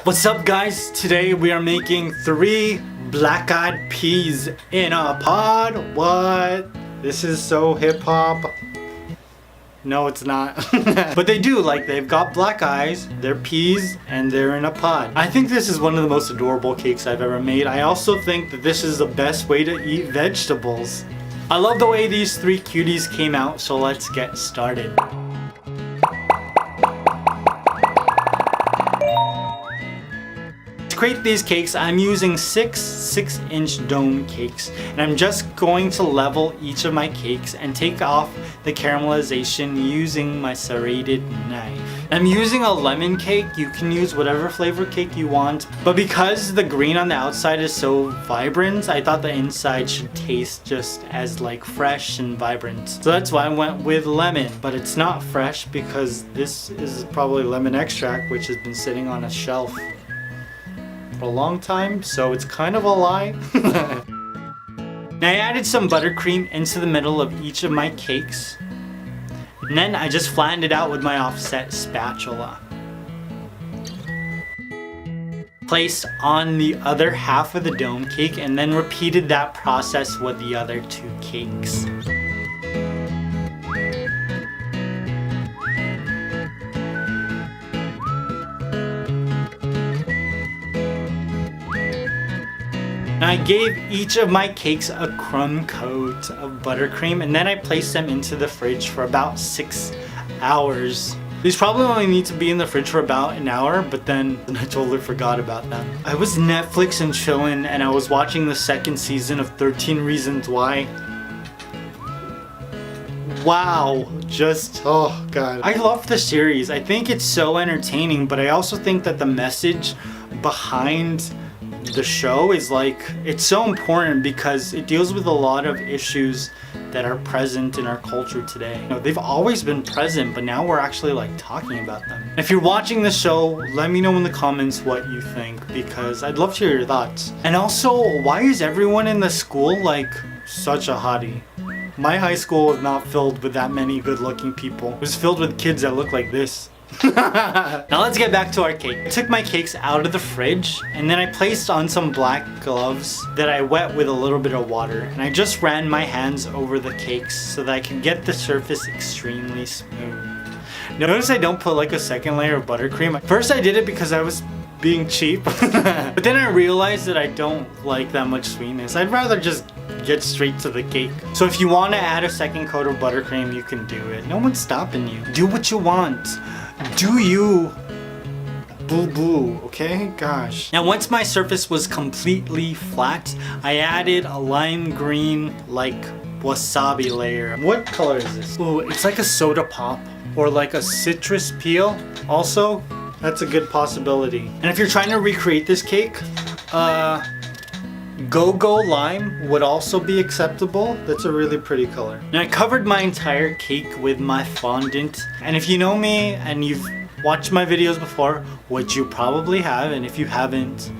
What's up guys? Today we are making 3 black-eyed peas in a pod. What? This is so hip-hop. No, it's not. But they do, like, they've got black eyes, they're peas, and they're in a pod. I think this is one of the most adorable cakes I've ever made. I also think that this is the best way to eat vegetables. I love the way these 3 cuties came out, so let's get started. To create these cakes, I'm using 6-inch dome cakes, and I'm just going to level each of my cakes and take off the caramelization using my serrated knife. I'm using a lemon cake. You can use whatever flavor cake you want, but because the green on the outside is so vibrant, I thought the inside should taste just as like fresh and vibrant. So that's why I went with lemon, but it's not fresh because this is probably lemon extract, which has been sitting on a shelf for a long time, so it's kind of a lie. Now I added some buttercream into the middle of each of my cakes, and then I just flattened it out with my offset spatula. Placed on the other half of the dome cake, and then repeated that process with the other 2 cakes. Now I gave each of my cakes a crumb coat of buttercream, and then I placed them into the fridge for about 6 hours. These probably only need to be in the fridge for about an hour, but then I totally forgot about them. I was Netflix and chillin', and I was watching the 2nd season of 13 Reasons Why. Wow, just, oh god. I love the series. I think it's so entertaining, but I also think that the message behind the show is like, it's so important because it deals with a lot of issues that are present in our culture today. You know, they've always been present, but now we're actually like talking about them. If you're watching the show, let me know in the comments what you think, because I'd love to hear your thoughts. And also, why is everyone in the school like such a hottie? My high school was not filled with that many good-looking people. It was filled with kids that look like this. Now let's get back to our cake. I took my cakes out of the fridge, and then I placed on some black gloves that I wet with a little bit of water, and I just ran my hands over the cakes so that I could get the surface extremely smooth. Notice I don't put like a second layer of buttercream. First I did it because I was being cheap, but then I realized that I don't like that much sweetness. I'd rather just get straight to the cake. So if you want to add a second coat of buttercream, you can do it. No one's stopping you. Do what you want. Do you. Boo boo, okay? Gosh. Now once my surface was completely flat, I added a lime green like wasabi layer. What color is this? Ooh, it's like a soda pop or like a citrus peel. Also, that's a good possibility. And if you're trying to recreate this cake, Go-Go Lime would also be acceptable. That's a really pretty color. Now I covered my entire cake with my fondant. And if you know me and you've watched my videos before, which you probably have, and if you haven't,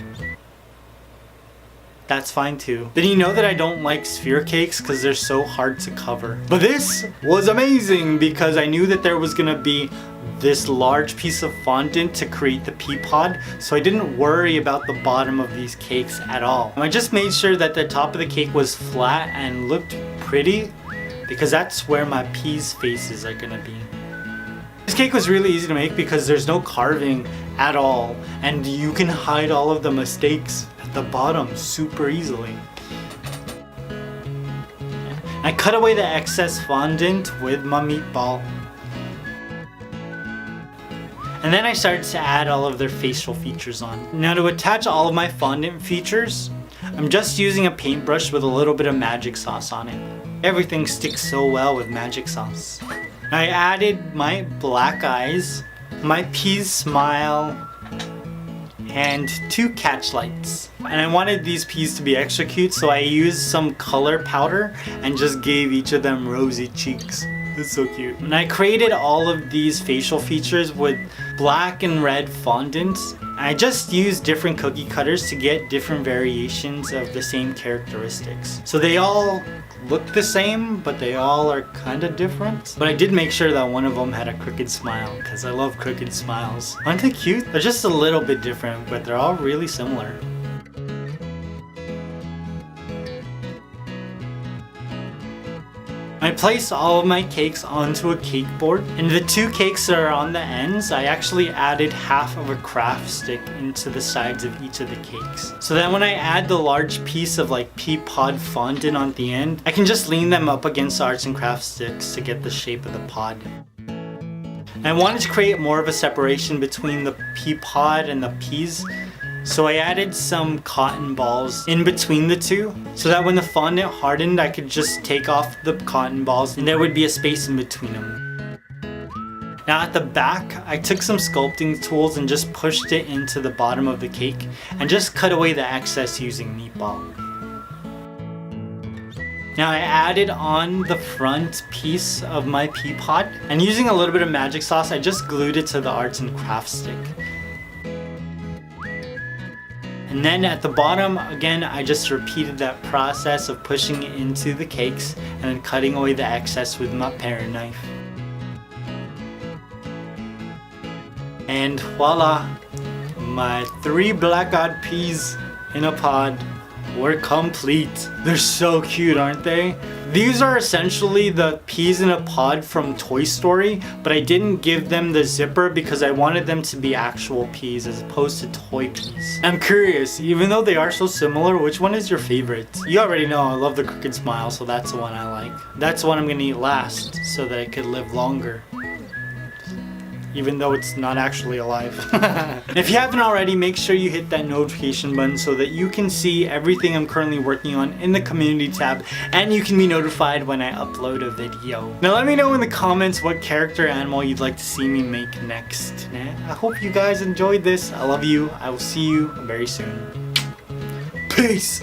that's fine too. Then you know that I don't like sphere cakes because they're so hard to cover. But this was amazing because I knew that there was gonna be this large piece of fondant to create the pea pod, so I didn't worry about the bottom of these cakes at all. I just made sure that the top of the cake was flat and looked pretty, because that's where my peas faces are gonna be. This cake was really easy to make because there's no carving at all, and you can hide all of the mistakes at the bottom super easily. I cut away the excess fondant with my meatball. And then I started to add all of their facial features on. Now to attach all of my fondant features, I'm just using a paintbrush with a little bit of magic sauce on it. Everything sticks so well with magic sauce. I added my black eyes, my peas smile, and 2 catch lights. And I wanted these peas to be extra cute, so I used some color powder and just gave each of them rosy cheeks. It's so cute. And I created all of these facial features with black and red fondant. I just used different cookie cutters to get different variations of the same characteristics. So they all look the same, but they all are kind of different. But I did make sure that one of them had a crooked smile, because I love crooked smiles. Aren't they cute? They're just a little bit different, but they're all really similar. I place all of my cakes onto a cake board, and the 2 cakes that are on the ends, I actually added half of a craft stick into the sides of each of the cakes. So that when I add the large piece of like pea pod fondant on the end, I can just lean them up against the arts and crafts sticks to get the shape of the pod. And I wanted to create more of a separation between the pea pod and the peas. So I added some cotton balls in between the two, so that when the fondant hardened, I could just take off the cotton balls and there would be a space in between them. Now at the back, I took some sculpting tools and just pushed it into the bottom of the cake and just cut away the excess using meatball. Now I added on the front piece of my pea pod, and using a little bit of magic sauce, I just glued it to the arts and crafts stick. And then at the bottom, again, I just repeated that process of pushing it into the cakes and then cutting away the excess with my paring knife. And voila, my 3 black-eyed peas in a pod were complete. They're so cute, aren't they? These are essentially the peas in a pod from Toy Story, but I didn't give them the zipper because I wanted them to be actual peas as opposed to toy peas. I'm curious, even though they are so similar, which one is your favorite? You already know I love the crooked smile, so that's the one I like. That's the one I'm gonna eat last so that I could live longer. Even though it's not actually alive. If you haven't already, make sure you hit that notification button so that you can see everything I'm currently working on in the community tab, and you can be notified when I upload a video. Now let me know in the comments what character animal you'd like to see me make next. I hope you guys enjoyed this. I love you. I will see you very soon. Peace!